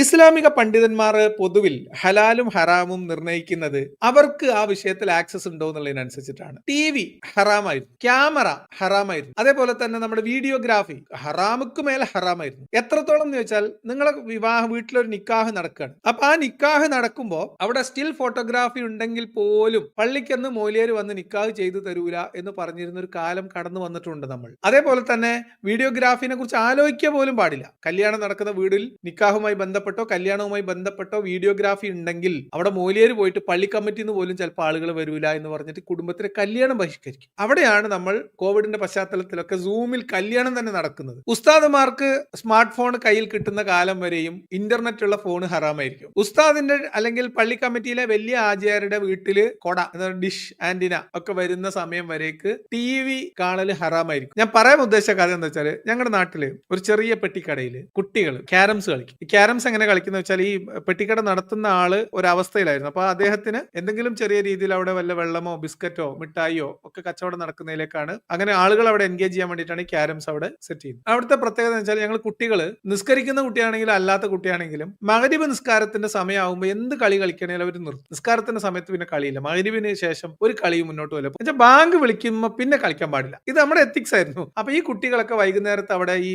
ഇസ്ലാമിക പണ്ഡിതന്മാർ പൊതുവിൽ ഹലാലും ഹറാമും നിർണ്ണയിക്കുന്നത് അവർക്ക് ആ വിഷയത്തിൽ ആക്സസ് ഉണ്ടോ എന്നുള്ളതിനനുസരിച്ചിട്ടാണ്. TV ഹറാമായിരുന്നു, ക്യാമറ ഹറാമായിരുന്നു, അതേപോലെ തന്നെ നമ്മുടെ വീഡിയോഗ്രാഫി ഹറാമുക്ക് മേലെ ഹറാമായിരുന്നു. എത്രത്തോളം എന്ന് ചോദിച്ചാൽ നിങ്ങളെ വീട്ടിലൊരു നിക്കാഹ് നടക്കുകയാണ്. അപ്പൊ ആ നിക്കാഹ് നടക്കുമ്പോൾ അവിടെ സ്റ്റിൽ ഫോട്ടോഗ്രാഫി ഉണ്ടെങ്കിൽ പോലും പള്ളിക്കെന്ന് മൗലിയർ വന്ന് നിക്കാഹ് ചെയ്തു തരൂല എന്ന് പറഞ്ഞിരുന്ന ഒരു കാലം കടന്നു വന്നിട്ടുണ്ട് നമ്മൾ. അതേപോലെ തന്നെ വീഡിയോഗ്രാഫിനെ കുറിച്ച് ആലോചിക്കുക പോലും പാടില്ല. കല്യാണം നടക്കുന്ന വീടിൽ നിക്കാഹുമായി കല്യാണവുമായി ബന്ധപ്പെട്ടോ വീഡിയോഗ്രാഫി ഉണ്ടെങ്കിൽ അവിടെ മൗലിയർ പോയിട്ട് പള്ളി കമ്മിറ്റിന്ന് പോലും ചിലപ്പോൾ ആളുകൾ വരൂല എന്ന് പറഞ്ഞിട്ട് കുടുംബത്തിലെ കല്യാണം ബഹിഷ്കരിക്കും. അവിടെയാണ് നമ്മൾ കോവിഡിന്റെ പശ്ചാത്തലത്തിലൊക്കെ സൂമിൽ കല്യാണം തന്നെ നടക്കുന്നത്. ഉസ്താദുമാർക്ക് സ്മാർട്ട് ഫോൺ കയ്യിൽ കിട്ടുന്ന കാലം വരെയും ഇന്റർനെറ്റ് ഉള്ള ഫോൺ ഹറാമായിരിക്കും. ഉസ്താദിന്റെ അല്ലെങ്കിൽ പള്ളി കമ്മിറ്റിയിലെ വലിയ ആചാര്യരുടെ വീട്ടില് കൊട ഡിഷ് ആന്റിന ഒക്കെ വരുന്ന സമയം വരേക്ക് TV കാണല് ഹറാമായിരിക്കും. ഞാൻ പറയാൻ ഉദ്ദേശിച്ച കാര്യം എന്താ വെച്ചാൽ ഞങ്ങളുടെ നാട്ടില് ഒരു ചെറിയ പെട്ടിക്കടയിൽ കുട്ടികൾ ക്യാരംസ് കളിക്കും. ഈ ക്യാരംസ് എങ്ങനെ കളിക്കുന്ന വെച്ചാൽ ഈ പെട്ടിക്കട നടത്തുന്ന ആള് ഒരവസ്ഥയിലായിരുന്നു. അപ്പൊ അദ്ദേഹത്തിന് എന്തെങ്കിലും ചെറിയ രീതിയിൽ അവിടെ വല്ല വെള്ളമോ ബിസ്ക്കറ്റോ മിഠായിയോ ഒക്കെ കച്ചവടം നടക്കുന്നതിലേക്കാണ് അങ്ങനെ ആളുകൾ അവിടെ എൻഗേജ് ചെയ്യാൻ വേണ്ടിയിട്ടാണ് ഈ ക്യാരംസ് അവിടെ സെറ്റ് ചെയ്യുന്നത്. അവിടുത്തെ പ്രത്യേകത എന്ന് വെച്ചാൽ ഞങ്ങൾ കുട്ടികൾ നിസ്കരിക്കുന്ന കുട്ടിയാണെങ്കിലും അല്ലാത്ത കുട്ടിയാണെങ്കിലും മഗ്‌രിബ് നിസ്കാരത്തിന്റെ സമയമാകുമ്പോൾ എന്ത് കളി കളിക്കണേലും അവർ നിർത്തും. നിസ്കാരത്തിന്റെ സമയത്ത് പിന്നെ കളിയില്ല. മഗ്‌രിബിന് ശേഷം ഒരു കളിയും മുന്നോട്ട് പോകില്ല. ബാങ്ക് വിളിക്കുമ്പോൾ പിന്നെ കളിക്കാൻ പാടില്ല. ഇത് നമ്മുടെ എത്തിക്സ് ആയിരുന്നു. അപ്പൊ ഈ കുട്ടികളൊക്കെ വൈകുന്നേരത്ത് അവിടെ ഈ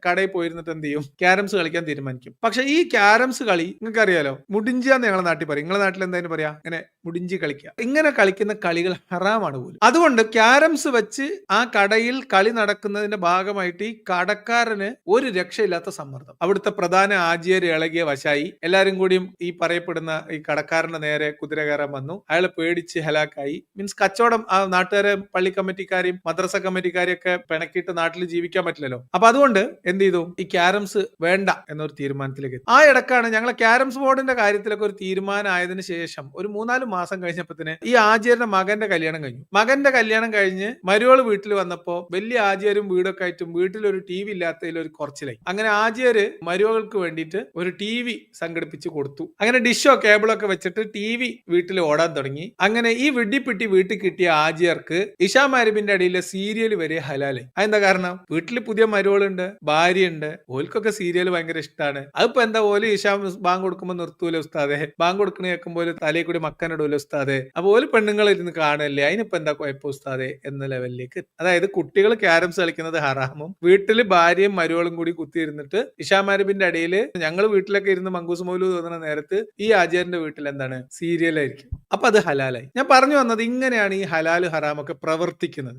കടയിൽ പോയിരുന്നിട്ട് എന്ത് ചെയ്യും, ക്യാരംസ് കളിക്കാൻ തീരുമാനിക്കും. പക്ഷെ ഈ ക്യാരംസ് കളി നിങ്ങൾക്ക് അറിയാലോ, മുടിഞ്ചിയാന്ന് ഞങ്ങളുടെ നാട്ടിൽ പറയും. നിങ്ങളുടെ നാട്ടിൽ എന്തായാലും പറയാ ഇങ്ങനെ മുടിഞ്ചി കളിക്കുക. ഇങ്ങനെ കളിക്കുന്ന കളികൾ ഹറാമാണ് പോലും. അതുകൊണ്ട് ക്യാരംസ് വെച്ച് ആ കടയിൽ കളി നടക്കുന്നതിന്റെ ഭാഗമായിട്ട് ഈ കടക്കാരന് ഒരു രക്ഷയില്ലാത്ത സമ്മർദ്ദം. അവിടുത്തെ പ്രധാന ആചാര്യ ഇളകിയ വശായി എല്ലാരും കൂടിയും ഈ പറയപ്പെടുന്ന ഈ കടക്കാരന്റെ നേരെ കുതിര കയറാൻ വന്നു. അയാൾ പേടിച്ച് ഹലാക്കായി. മീൻസ് കച്ചവടം ആ നാട്ടുകാരെ പള്ളി കമ്മിറ്റിക്കാരെയും മദ്രസ കമ്മിറ്റിക്കാരെയും ഒക്കെ പിണക്കിയിട്ട് നാട്ടിൽ ജീവിക്കാൻ പറ്റില്ലല്ലോ. അപ്പൊ അതുകൊണ്ട് എന്ത് ചെയ്തു, ഈ ക്യാരംസ് വേണ്ട എന്നൊരു തീരുമാനത്തിലേക്ക്. ആ ഇടക്കാണ് ഞങ്ങളെ ക്യാരംസ് ബോർഡിന്റെ കാര്യത്തിലൊക്കെ ഒരു തീരുമാനം ആയതിനു ശേഷം ഒരു 3-4 മാസം കഴിഞ്ഞപ്പോഴത്തേന് ഈ ആചാര്യന്റെ മകന്റെ കല്യാണം കഴിഞ്ഞു. മകന്റെ കല്യാണം കഴിഞ്ഞ് മരുവോള് വീട്ടിൽ വന്നപ്പോ വലിയ ആചാര്യം വീടൊക്കെ ആയിട്ടും വീട്ടിലൊരു TV ഇല്ലാത്തതിൽ ഒരു കുറച്ചിലായി. അങ്ങനെ ആചാര് മരുവകൾക്ക് വേണ്ടിയിട്ട് ഒരു TV സംഘടിപ്പിച്ച് കൊടുത്തു. അങ്ങനെ ഡിഷോ കേബിളോ ഒക്കെ വെച്ചിട്ട് TV വീട്ടിൽ ഓടാൻ തുടങ്ങി. അങ്ങനെ ഈ വിഡ്ഡിപ്പിട്ടി വീട്ടിൽ കിട്ടിയ ആചാർക്ക് ഇശാ മഗ്‌രിബിന്റെ അടിയിലെ സീരിയൽ വരെ ഹലാലായി. അതെന്താ കാരണം, വീട്ടിൽ പുതിയ മരുവളുണ്ട്, ഭാര്യയുണ്ട്, ഓൽക്കൊക്കെ സീരിയൽ ഭയങ്കര ഇഷ്ടമാണ്. അതിപ്പോ എന്താ ഓല് ഇശാ ബാങ്ക് കൊടുക്കുമ്പോൾ നിർത്തൂല ഉസ്താദെ, ബാങ്ക് കൊടുക്കണ കേൾക്കുമ്പോൾ തലയിൽ കൂടി മക്കനിടൂല ഉസ്താദെ, അപ്പൊ ഓല് പെണ്ണുങ്ങൾ ഇരുന്ന് കാണല്ലേ, അതിനിപ്പോ എന്താ കുഴപ്പം ഉസ്താദെ എന്ന ലെവലിലേക്ക്. അതായത് കുട്ടികൾ ക്യാരംസ് കളിക്കുന്നത് ഹറാമും വീട്ടില് ഭാര്യയും മരുവളും കൂടി കുത്തിയിരുന്നിട്ട് ഇശാ മഗ്‌രിബിന്റെ ഇടയിൽ ഞങ്ങൾ വീട്ടിലൊക്കെ ഇരുന്ന് മങ്കൂസ് മൗലൂദ് തോന്നുന്ന നേരത്ത് ഈ ആചാര്യന്റെ വീട്ടിൽ എന്താണ് സീരിയലായിരിക്കും. അപ്പൊ അത് ഹലാലായി. ഞാൻ പറഞ്ഞു വന്നത് ഇങ്ങനെയാണ് ഈ ഹലാല് ഹറാമൊക്കെ പ്രവർത്തിക്കുന്നത്.